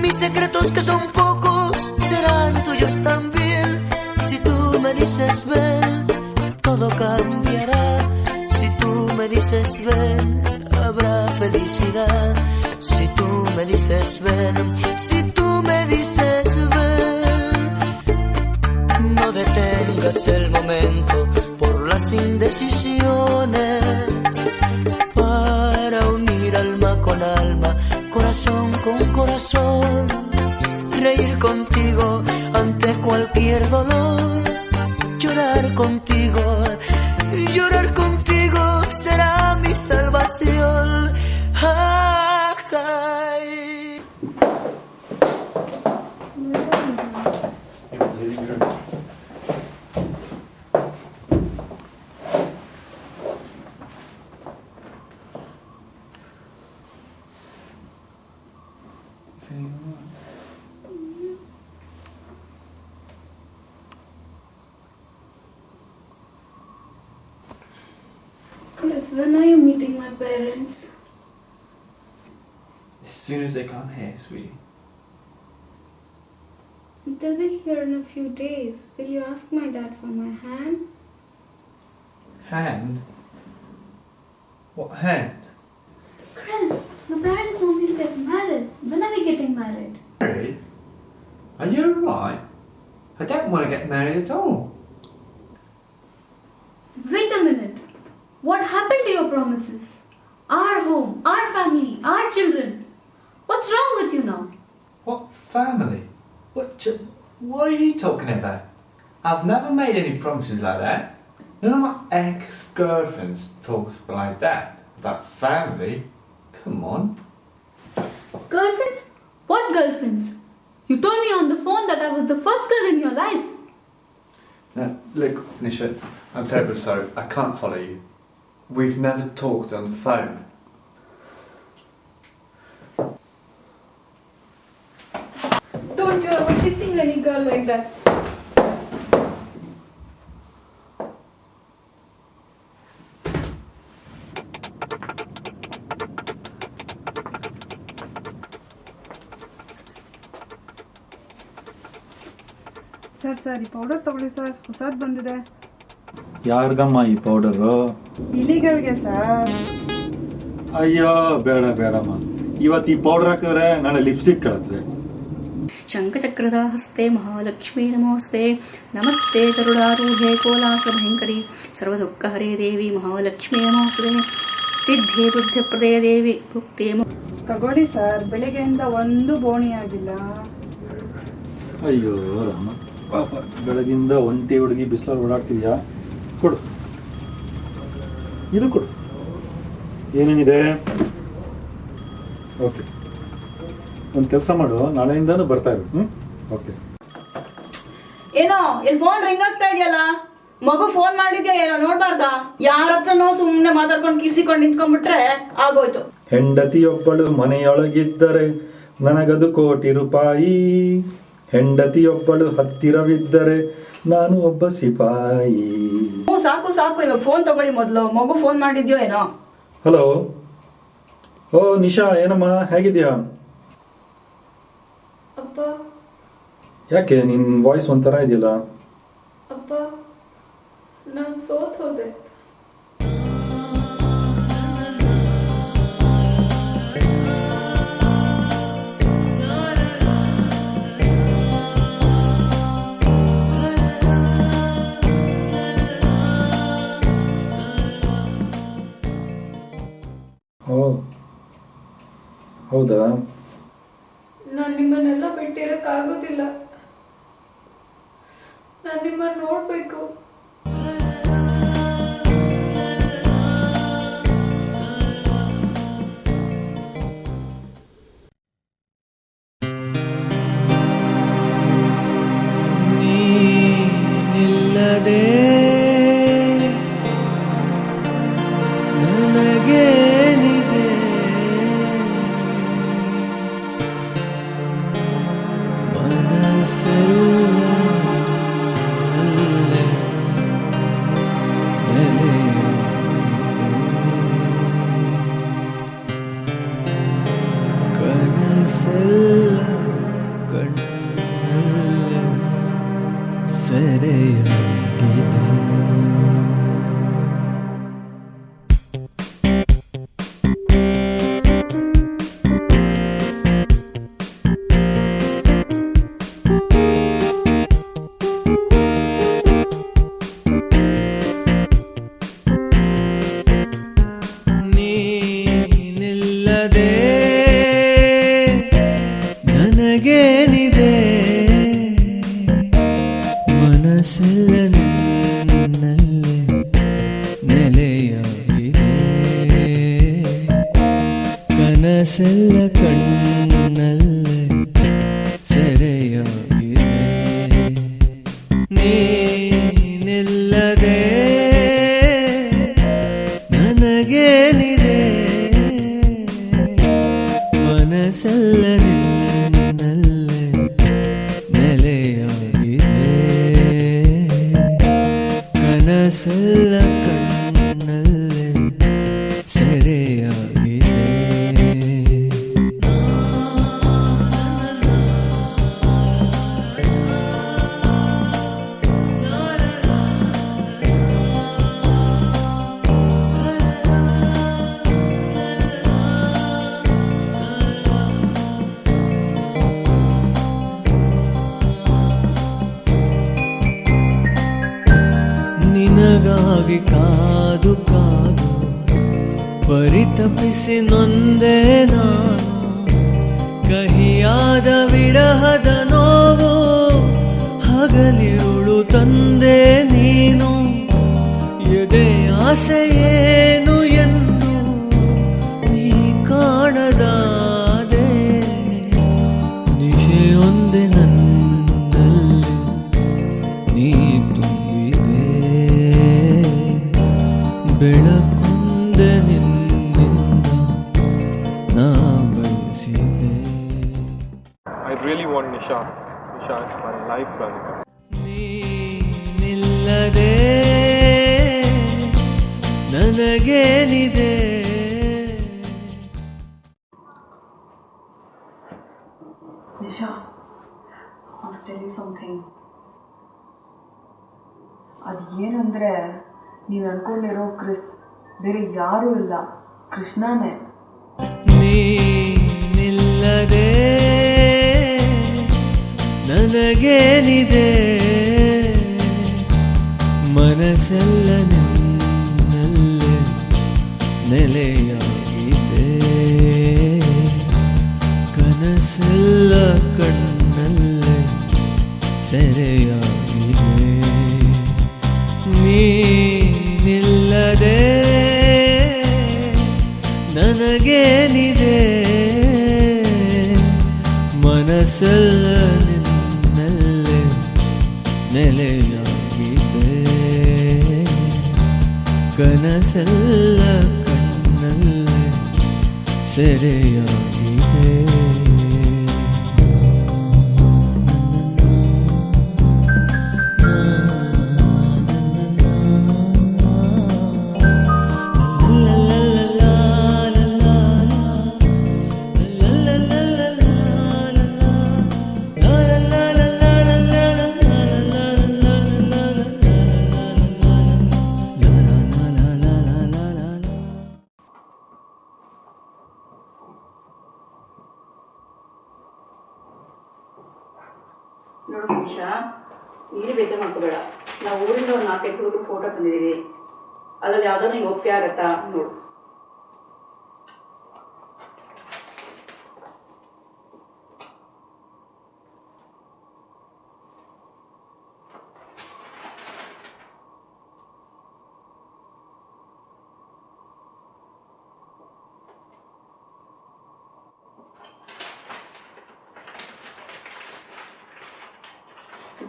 Speaker 7: Mis secretos que son pocos serán tuyos también. Si tú me dices ven, todo cambiará. Si tú me dices ven, habrá felicidad. Si tú me dices ven, si tú me dices ven, no detengas el momento por las indecisiones. Para unir alma con alma, corazón con corazón, reír contigo ante cualquier dolor, llorar contigo será mi salvación. Ay.
Speaker 18: Chris, when are you meeting my parents?
Speaker 9: As soon as they come here, sweetie.
Speaker 18: They'll be here in a few days. Will you ask my dad for my hand?
Speaker 9: Hand? What hand?
Speaker 18: Chris, my parents want me to get married. When are we getting married?
Speaker 9: Married? Are you alright? I don't want to get married at all.
Speaker 18: Wait a minute. What happened to your promises? Our home, our family, our children. What's wrong with you now?
Speaker 9: What family? What are you talking about? I've never made any promises like that. None of my ex-girlfriends talks like that. About family. Come on.
Speaker 18: Girlfriends? What girlfriends? You told me on the phone that I was the first girl in your life.
Speaker 9: No, look, Nisha, I'm terribly sorry. I can't follow you. We've never talked on the phone.
Speaker 18: Don't you ever kissing any girl like that.
Speaker 13: Sir ಈ powder ತಗೊಳ್ಳಿ sir, ಹೊಸದು ಬಂದಿದೆ.
Speaker 1: ಯಾರಿಗಮ್ಮ ಈ powder?
Speaker 13: ಇಲಿಗಳಿಗೆ sir.
Speaker 1: ಅಯ್ಯೋ ಬೇಡಮ್ಮ, ಇವತ್ತು ಈ powder ಹಾಕಿದ್ರೆ ನಾಳೆ ಲಿಪ್ಸ್ಟಿಕ್ ಕಳತ್ವೆ.
Speaker 19: ಶಂಖಚಕ್ರದ ಹಸ್ತೆ ಮಹಾಲಕ್ಷ್ಮೀ ನಮೋಸ್ತೆ ನಮಸ್ತೆ ಗರುಡಾರೂಢೆ ಕೋಲಾಸಭಯಂಕರಿ ಸರ್ವದುಃಖಹರೇ ದೇವಿ ಮಹಾಲಕ್ಷ್ಮೀ ನಮೋಸ್ತೆ ಸಿದ್ಧೇ ಬುದ್ಧಿಪ್ರದೇ ದೇವಿ ಭುಕ್ತೇ
Speaker 13: ತಗೊಳ್ಳಿ ಸರ್, ಬೆಳಿಗ್ಗೆಯಿಂದ ಒಂದು ಬೋಣಿ ಆಗಿಲ್ಲ.
Speaker 1: ಅಯ್ಯೋ ರಾಮ, ಪಾಪ ಬೆಳಗಿಂದ ಒಂಟಿ ಹುಡುಗಿ ಬಿಸಿಲಲ್ಲಿ ಓಡಾಡ್ತಿದ್ಯಾ? ಕೊಡು, ಇದು ಕೊಡು. ಏನೇನಿದೆ? ಓಕೆ, ಒಂದು ಕೆಲಸ ಮಾಡು, ನಾಳೆಯಿಂದಾನು ಬರ್ತಾ ಇರು. ಓಕೆ.
Speaker 19: ಏನೋ ಇಲ್ಲಿ ಫೋನ್ ರಿಂಗ್ ಆಗ್ತಾ ಇದೆಯಲ್ಲ, ಮಗು ಫೋನ್ ಮಾಡಿದ್ಯಾ ಏನೋ ನೋಡ್ಬಾರ್ದಾ? ಯಾರ ಹತ್ರನೋ ಸುಮ್ನೆ ಮಾತಾಡ್ಕೊಂಡು ಕಿಸಿಕೊಂಡು ನಿಂತ್ಕೊಂಡ್ಬಿಟ್ರೆ ಆಗೋಯ್ತು.
Speaker 1: ಹೆಂಡತಿಯೊಬ್ಬಳು ಮನೆಯೊಳಗಿದ್ದರೆ ನನಗದು ಕೋಟಿ ರೂಪಾಯಿ. ಹೆಂಡತಿಯೊಬ್ಬಳು ಹತ್ತಿರವಿದ್ದರೆ ನಾನು ಒಬ್ಬ ಸಿಪಾಯಿ.
Speaker 19: ಸಾಕು ಇವಾಗ ಫೋನ್ ತಗೊಳ್ಳಿ ಮೊದ್ಲು. ಮಗು ಫೋನ್ ಮಾಡಿದ್ಯೋ ಏನೋ.
Speaker 1: ಹಲೋ. ಓ ನಿಶಾ, ಏನಮ್ಮ, ಹೇಗಿದ್ಯಾ?
Speaker 18: ಅಪ್ಪ.
Speaker 1: ಯಾಕೆ ನಿನ್ ವಾಯ್ಸ್ ಒಂಥರ ಇದೆಯಲ್ಲ?
Speaker 18: ಅಪ್ಪ, ನಾನು ಸೋತ್ ಹೋದೆ.
Speaker 1: ಓ ಹೌದಾ?
Speaker 18: ನಾನು ನಿಮ್ಮನ್ನೆಲ್ಲ ಬಿಟ್ಟಿರಕ್ಕಾಗೋದಿಲ್ಲ. ನಾನು ನಾನು ನಿಮ್ಮನ್ನ ನೋಡ್ಬೇಕು.
Speaker 7: ನೀನಿಲ್ಲದೆ ನನಗೇನಿದೆ ಮನಸ್ಸೆಲ್ಲ ಅಲ್ಲೇ ನೆಲೆಯಾಗಿದೆ ಕನಸೆಲ್ಲ ಕಣ್ಣಲ್ಲೇ ಸೆರೆಯಾಗಿದೆ ನೀನಿಲ್ಲದೆ ನನಗೇನಿದೆ ಮನಸ್ಸೆಲ್ಲ ನಿನ್ನಲ್ಲೇ ನೆಲೆಯಾಗಿದೆ ಕನಸೆಲ್ಲ ಕಣ್ಣಲ್ಲೇ ಸೆರೆಯಾಗಿದೆ ನೀನಿಲ್ಲದೆ ನನಗೇನಿದೆ ಮನಸ್ಸೆಲ್ಲ ನಿನ್ನಲ್ಲೇ ನೆಲೆಯಾಗಿದೆ ಕನಸೆಲ್ಲ ಕಣ್ಣಲ್ಲೇ ಸೆರೆಯಾಗಿದೆ ನಿನಗಾಗಿ ಕಾದು ಕಾದು ಪರಿತಪಿಸಿ ನೊಂದೆ ನಾನು ಕಹಿಯಾದ ವಿರಹದ ನೋವು ಹಗಲಿರುಳು ತಂದೆ ನೀನು ಎದೆ ಆಸೆ ಏನು ಎಂದು ನೀ ಕಾಣದಾದೆ ನಿಶೆಯೊಂದೆ ನನ್ನಲ್ಲಿ ನೀ ತುಂಬಿದೆ ಬೆಳಕೊಂದೆ ನಿನ್ನಿಂದ ನಾ ಬಯಸಿದೆ.
Speaker 5: I really want Nisha. Nisha is my life, Radhika.
Speaker 7: ನೀನಿಲ್ಲದೆ ನನಗೇನಿದೆ
Speaker 6: Nisha, I want to tell you something. ಅದು ಏನಂದರೆ ನೀನು ಅನ್ಕೊಂಡಿರೋ ಕ್ರಿಸ್ ಬೇರೆ ಯಾರೂ ಇಲ್ಲ, ಕೃಷ್ಣನೇ.
Speaker 7: ನೀನಿಲ್ಲದೆ ನನಗೇನಿದೆ ಮನಸ್ಸೆಲ್ಲ ನಿನ್ನಲ್ಲೇ ನೆಲೆಯಾಗಿದೆ ಕನಸೆಲ್ಲ ಕಣ್ಣಲ್ಲೇ ಸೆರೆಯಾಗಿದೆ ನೀನಿಲ್ಲದೆ ನನಗೇನಿದೆ ಮನಸ್ಸೆಲ್ಲ ನಿನ್ನಲ್ಲೇ ನೆಲೆಯಾಗಿದೆ ಕನಸೆಲ್ಲ ಕಣ್ಣಲ್ಲೇ ಸೆರೆಯಾಗಿದೆ
Speaker 19: ನೋಡು ಮನುಷ್ಯ, ನೀನು ಬೇಜಾರು ಮಾಡ್ಕೋಬೇಡ. ನಾವು ಊರಿಂದ ಒಂದು 4-5 ಹುಡುಗರು ಫೋಟೋ ತಂದಿದ್ದೀವಿ. ಅದ್ರಲ್ಲಿ ಯಾವ್ದಾದ್ರು ನಿಂಗೆ ಒಪ್ಪಿಗೆ ಆಗತ್ತಾ ನೋಡು.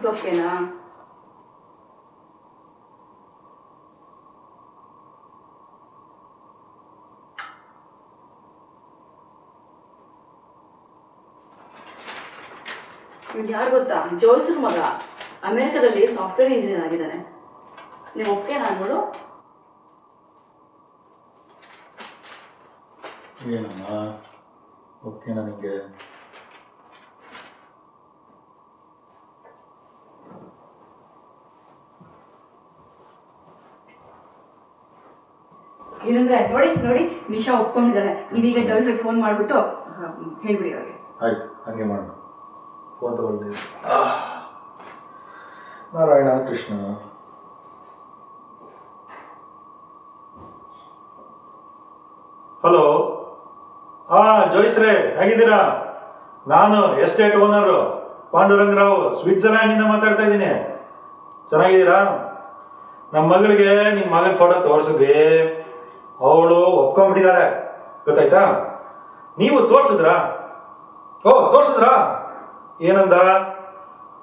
Speaker 19: ಓಕೆನಾ? ಯಾರು ಗೊತ್ತಾ, ಜೋಯ್ಸರ್ ಮಗ ಅಮೆರಿಕದಲ್ಲಿ ಸಾಫ್ಟ್ವೇರ್ ಇಂಜಿನಿಯರ್ ಆಗಿದ್ದಾನೆ. ನೀವು ಓಕೆನಾ ನೋಡು?
Speaker 1: ಏನಮ್ಮ ಓಕೆನಾ ನಿಮಗೆ?
Speaker 19: ಏನಂದ್ರೆ ನೋಡಿ ನೋಡಿ ನಿಶಾ ಒಪ್ಕೊಂಡಿದ್ದಾಳೆ. ನೀವೀಗ ಜೋಯ್ಸರ್ಗೆ ಫೋನ್ ಮಾಡ್ಬಿಟ್ಟು ಹೇಳ್ಬಿಡಿ ಅವ್ರಿಗೆ.
Speaker 1: ಆಯ್ತು, ಹಂಗೆ ಮಾಡೋಣ. ಫೋನ್ ತಗೊಳ್ತೀವಿ. ನಾರಾಯಣ ಕೃಷ್ಣ. ಹಲೋ, ಜೋಯಿಸ್ರೇ ಹೇಗಿದ್ದೀರಾ? ನಾನು ಎಸ್ಟೇಟ್ ಓನರು ಪಾಂಡುರಂಗರಾವ್ ಸ್ವಿಟ್ಜರ್ಲ್ಯಾಂಡಿಂದ ಮಾತಾಡ್ತಾ ಇದ್ದೀನಿ. ಚೆನ್ನಾಗಿದ್ದೀರಾ? ನಮ್ಮ ಮಗಳಿಗೆ ನಿಮ್ಮ ಮಗನ ಫೋಟೋ ತೋರಿಸಿದ್ವಿ, ಅವಳು ಒಪ್ಕೊಂಡ್ಬಿಟ್ಟಿದ್ದಾಳೆ, ಗೊತ್ತಾಯ್ತಾ? ನೀವು ತೋರಿಸಿದ್ರಾ? ಓ ತೋರಿಸಿದ್ರಾ? ಏನಂದ?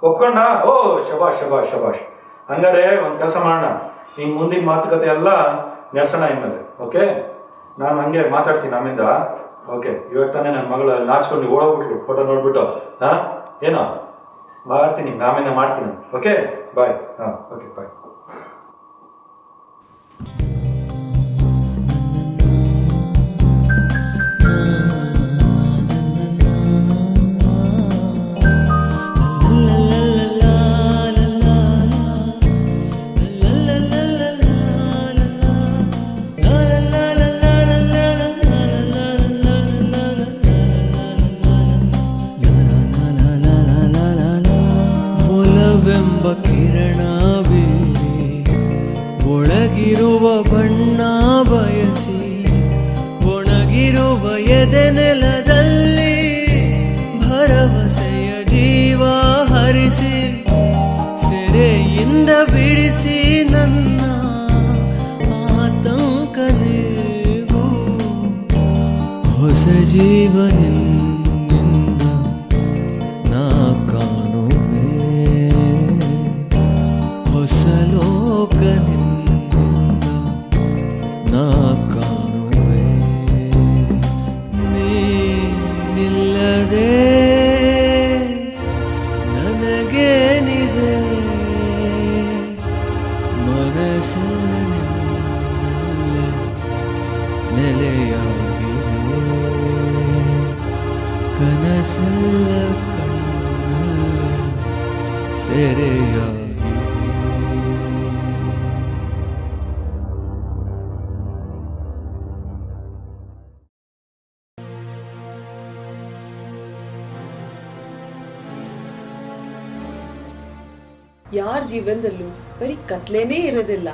Speaker 1: ಒಪ್ಕೊಂಡ? ಓ ಶಬಾಷ್ ಶಬಾಷ್ ಶಬಾಷ್. ಹಂಗಾರೆ ಒಂದು ಕೆಲಸ ಮಾಡೋಣ, ನಿಮ್ಮ ಮುಂದಿನ ಮಾತುಕತೆ ಎಲ್ಲ ನಡೆಸೋಣ ಇನ್ಮೇಲೆ. ಓಕೆ, ನಾನು ಹಂಗೆ ಮಾತಾಡ್ತೀನಿ ನಮ್ಮಿಂದ. ಓಕೆ, ಇವಾಗ ತಾನೇ ನನ್ನ ಮಗಳು ನಾಚ್ಕೊಂಡು ಓಡೋಗ್ಬಿಟ್ರು ಫೋಟೋ ನೋಡ್ಬಿಟ್ಟು. ಏನೋ ಮಾಡ್ತೀನಿ, ಆಮೇಲೆ ಮಾಡ್ತೀನಿ. Okay bye. Okay bye.
Speaker 7: ಕಿರಣ ಬೀರಿ ಒಳಗಿರುವ ಬಣ್ಣ ಬಯಸಿ ಒಣಗಿರುವ ಎದೆ ನೆಲದಲ್ಲಿ ಭರವಸೆಯ ಜೀವ ಹರಿಸಿ ಸೆರೆಯಿಂದ ಬಿಡಿಸಿ ನನ್ನ ಆತಂಕನಿಗೂ ಹೊಸ ಜೀವನಿಂದ ನಾ ಕಾಣುವೆ, ಹೊಸ ಲೋಕನಿಂದ ನಾ ಕಾಣುವೆ. ನೀನಿಲ್ಲದೆ ನನಗೇನಿದೆ, ಮನಸ್ಸಲ್ಲ ನಿನ್ನಲ್ಲೇ ನೆಲೆಯಾಗಿದೆ, ಕನಸಲ್ಲ ಕಣ್ಣಲ್ಲೇ ಸೆರೆಯಾಗಿದೆ.
Speaker 6: ಯಾರ ಜೀವನದಲ್ಲೂ ಬರೀ ಕತ್ಲೇನೇ ಇರೋದಿಲ್ಲ.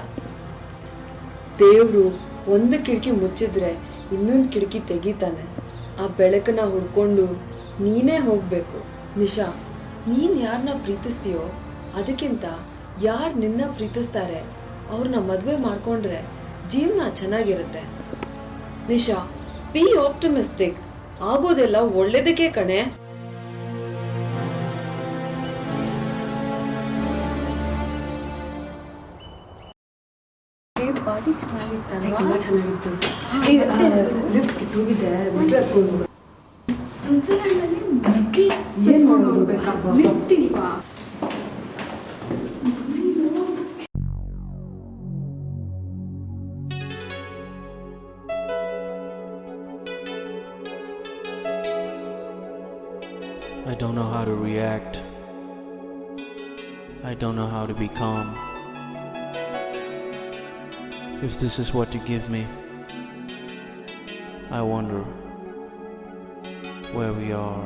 Speaker 6: ದೇವ್ರು ಒಂದು ಕಿಟಕಿ ಮುಚ್ಚಿದ್ರೆ ಇನ್ನೊಂದು ಕಿಟಕಿ ತೆಗಿತಾನೆ. ಆ ಬೆಳಕನ್ನ ಹುಡ್ಕೊಂಡು ನೀನೇ ಹೋಗ್ಬೇಕು. ನಿಶಾ, ನೀನ್ ಯಾರನ್ನ ಪ್ರೀತಿಸ್ತೀಯೋ ಅದಕ್ಕಿಂತ ಯಾರು ನಿನ್ನ ಪ್ರೀತಿಸ್ತಾರೆ ಅವ್ರನ್ನ ಮದ್ವೆ ಮಾಡ್ಕೊಂಡ್ರೆ ಜೀವನ ಚೆನ್ನಾಗಿರುತ್ತೆ. Nisha, B optimistic. ಆಗೋದೆಲ್ಲ ಒಳ್ಳೇದಕ್ಕೆ ಕಣೆ. ಪಾರ್ಟಿ ಚೆನ್ನಾಗಿತ್ತು, ತುಂಬಾ ಚೆನ್ನಾಗಿತ್ತು. ಲಿಫ್ಟ್ ಕಿತ್ತೋಗಿದೆ, ಏನ್ ಮಾಡೋದು? ಲಿಫ್ಟ್ ಇಲ್ವಾ?
Speaker 11: I don't know how to react. I don't know how to be calm. If this is what you give me, I wonder where we are.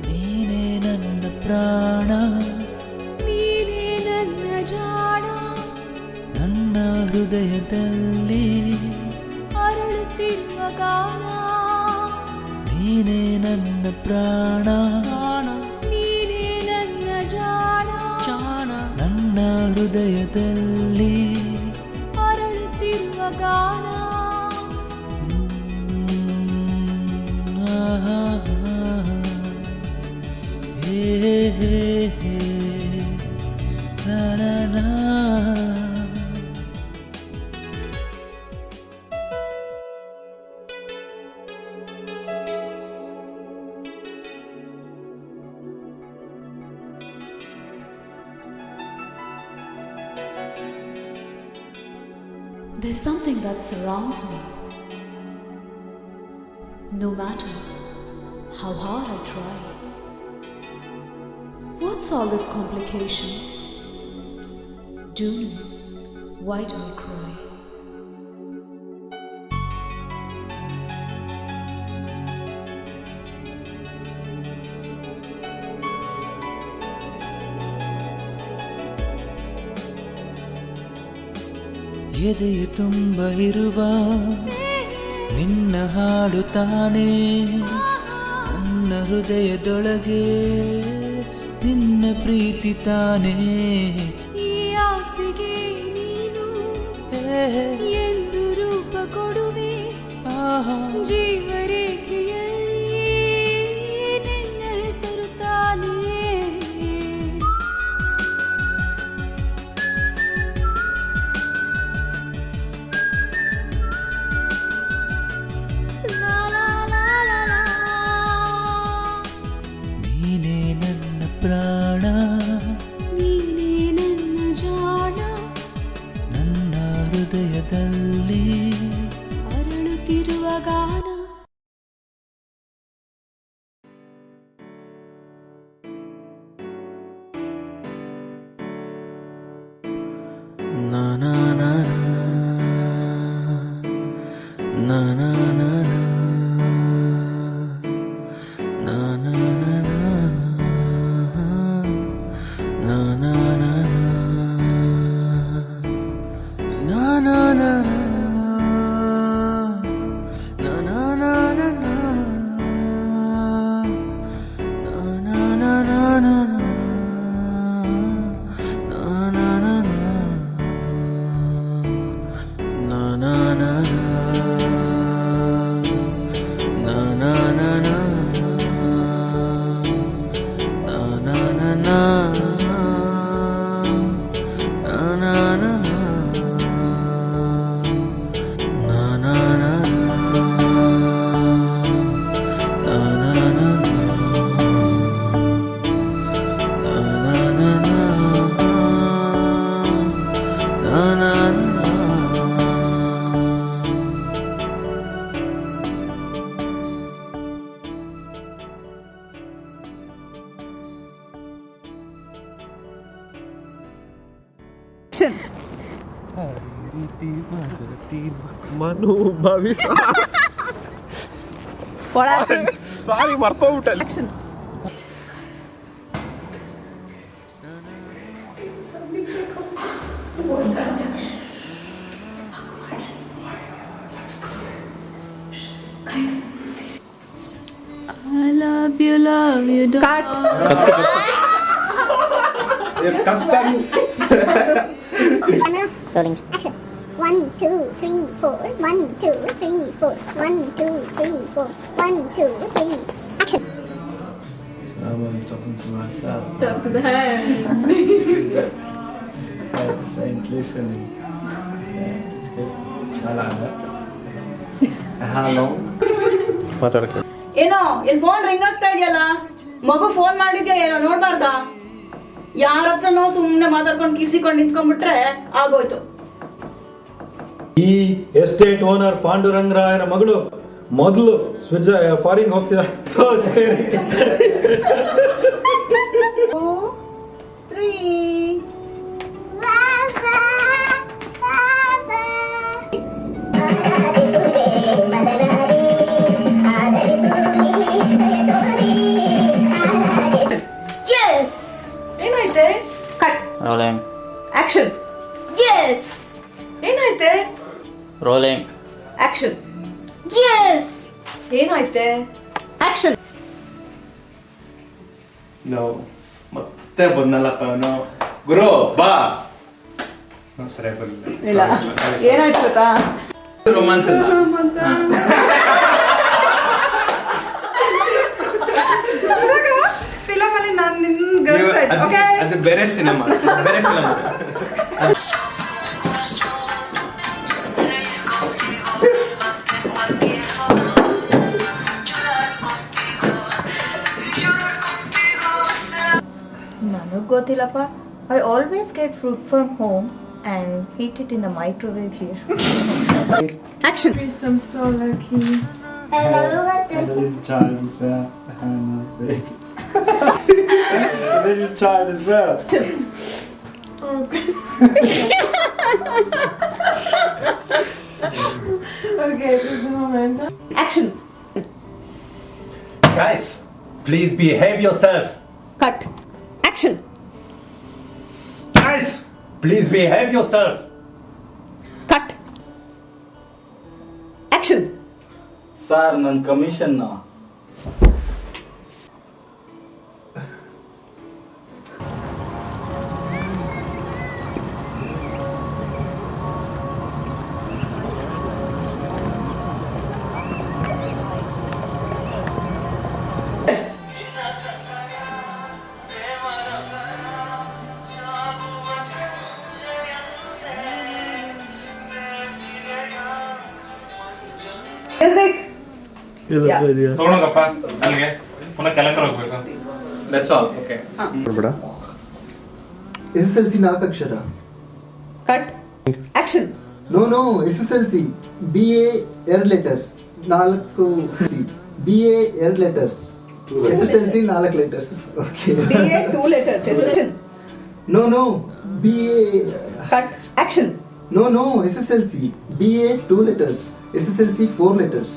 Speaker 11: ನೀನೇ ನನ್ನ ಪ್ರಾಣ,
Speaker 8: ನೀನೇ ನನ್ನ ಜಾಣ,
Speaker 11: ನನ್ನ ಹೃದಯದಲ್ಲಿ
Speaker 8: ಅರಳುತ್ತಿರುವ ಗಾನ.
Speaker 11: ನೀ ನೀನೇ ನನ್ನ ಪ್ರಾಣ
Speaker 8: ನೀನೇ ನನ್ನ ಜಾಣ
Speaker 11: ನನ್ನ ಹೃದಯದಲ್ಲಿ
Speaker 8: ಅರಳುತ್ತಿರುವ ಗಾನ
Speaker 11: ಹೇ ಹೇ ಹೇ ಲಾ ಲಾ ಲಾ.
Speaker 20: There's something that surrounds me. No matter how hard I try. What's all these complications? Do you know why do I cry?
Speaker 11: ಎದೆಯು ತುಂಬ ಇರುವ ನಿನ್ನ ಹಾಡು ತಾನೇ ನನ್ನ ಹೃದಯದೊಳಗೆ ನಿನ್ನ ಪ್ರೀತಿ ತಾನೇ
Speaker 8: ಈ ಆಸೆಗೆ ನೀನು ಎಂದು ರೂಪ ಕೊಡುವೆ ಜೀವರೇಖೆಯಲ್ಲಿ ನಿನ್ನ ಹೆಸರು ತಾನೇ
Speaker 11: ನೀನೇ ನನ್ನ ಪ್ರಾಣ
Speaker 8: ನೀನೇ ನನ್ನ ಜಾಣ
Speaker 11: ನನ್ನ ಹೃದಯದಲ್ಲಿ
Speaker 8: ಅರಳುತ್ತಿರುವ ಗಾನ
Speaker 11: ನಾ ನಾ ನಾ ನಾ ನಾ ನಾ ನಾ ನಾ ನಾ ನಾ ನಾ ನಾ ನಾ ನಾ ನಾ
Speaker 2: ಮನು ಭವಿಸ ಸಾರಿ ಮರ್ತೋಗ್ಬಿಟ್ಟಲ್ಲ.
Speaker 18: I love you, dog.
Speaker 21: Rolling. Action. 1, 2, 3, 4. 1, 2, 3, 4. 1, 2, 3, 4. 1, 2, 3. Action.
Speaker 9: I'm talking to myself.
Speaker 19: Talk to the hand.
Speaker 9: That's ain't listening. Yeah, it's good. I like that. How long?
Speaker 5: ಮಾತಾಡಕ್ಕೆ
Speaker 19: ಏನೋ ಇಲ್ಲಿ ಫೋನ್ ರಿಂಗ್ ಆಗ್ತಾ ಇದೆಯಲ್ಲ, ಮಗು ಫೋನ್ ಮಾಡಿದ್ಯಾ ಏನೋ ನೋಡ್ಬಾರ್ದಾ? ಯಾರ ಹತ್ರನೋ ಸುಮ್ನೆ ಮಾತಾಡ್ಕೊಂಡು ಕಿಸಿಕೊಂಡು ನಿಂತ್ಕೊಂಡ್ಬಿಟ್ರೆ ಆಗೋಯ್ತು.
Speaker 1: ಈ ಎಸ್ಟೇಟ್ ಓನರ್ ಪಾಂಡುರಂಗರಾಯನ ಮಗಳು ಮೊದಲು ಫಾರಿನ್ ಹೋಗ್ತಿದ್ದಾರೆ.
Speaker 21: 3.
Speaker 6: Yes! ಏನಾಯ್ತೆ? ಕಟ್.
Speaker 11: Rolling.
Speaker 6: ಆಕ್ಷನ್. Yes! ಏನಾಯ್ತೆ?
Speaker 11: Rolling.
Speaker 6: ಆಕ್ಷನ್. Yes! ಏನಾಯ್ತೆ?
Speaker 10: ಆಕ್ಷನ್.
Speaker 22: ಮತ್ತೆ ಬಂದಲ್ಲಪ್ಪ ಅವನು. ಗುರು ಬಾ. ಸರಿ ಬರಲಿಲ್ಲ.
Speaker 10: ಇಲ್ಲ ಏನಾಯ್ತು ಗೊತ್ತಾ,
Speaker 22: ರೊಮ್ಯಾನ್ಸ್ ಇಲ್ಲ.
Speaker 13: ಫಿಲಮ್ ಅಲ್ಲಿ ನಾನು ನಿನ್ನ ಗರ್ಲ್ ಫ್ರೆಂಡ್. ಓಕೆ,
Speaker 22: ಅದು ಬೇರೆ ಸಿನಿಮಾ, ಬೇರೆ ಫಿಲಮ್.
Speaker 15: ನನಗೆ ಗೊತ್ತಿಲ್ಲಪ್ಪ. I always get fruit from home and heat it in the microwave here.
Speaker 10: Action.
Speaker 13: Chris, I'm so lucky.
Speaker 9: Little child as well. Little child as well.
Speaker 13: Okay, just a moment.
Speaker 10: Action.
Speaker 22: Guys, please behave yourself.
Speaker 10: Cut. Action.
Speaker 22: Guys, please behave yourself.
Speaker 10: Cut. Action.
Speaker 16: Sir ನನ್ನ commission
Speaker 10: Music.
Speaker 2: ತಗೊಂಡೋಗಪ್ಪ ಅಲ್ಲಿಗೆ, ಪುನಃ ಕೆಲಕರ್ ಹೋಗ್ಬೇಕು.
Speaker 22: That's all. Okay.
Speaker 17: ನೋಡ್ಬೇಡ. SSLC 4 Akshara.
Speaker 10: Cut. Action.
Speaker 17: No, SSLC BA 2 letters. 4 C. BA 2 letters. SSLC 4 letters. Okay.
Speaker 10: BA 2 letters. Action.
Speaker 17: No, BA.
Speaker 10: Cut. Action.
Speaker 17: No, SSLC BA 2 letters. SSLC 4 letters.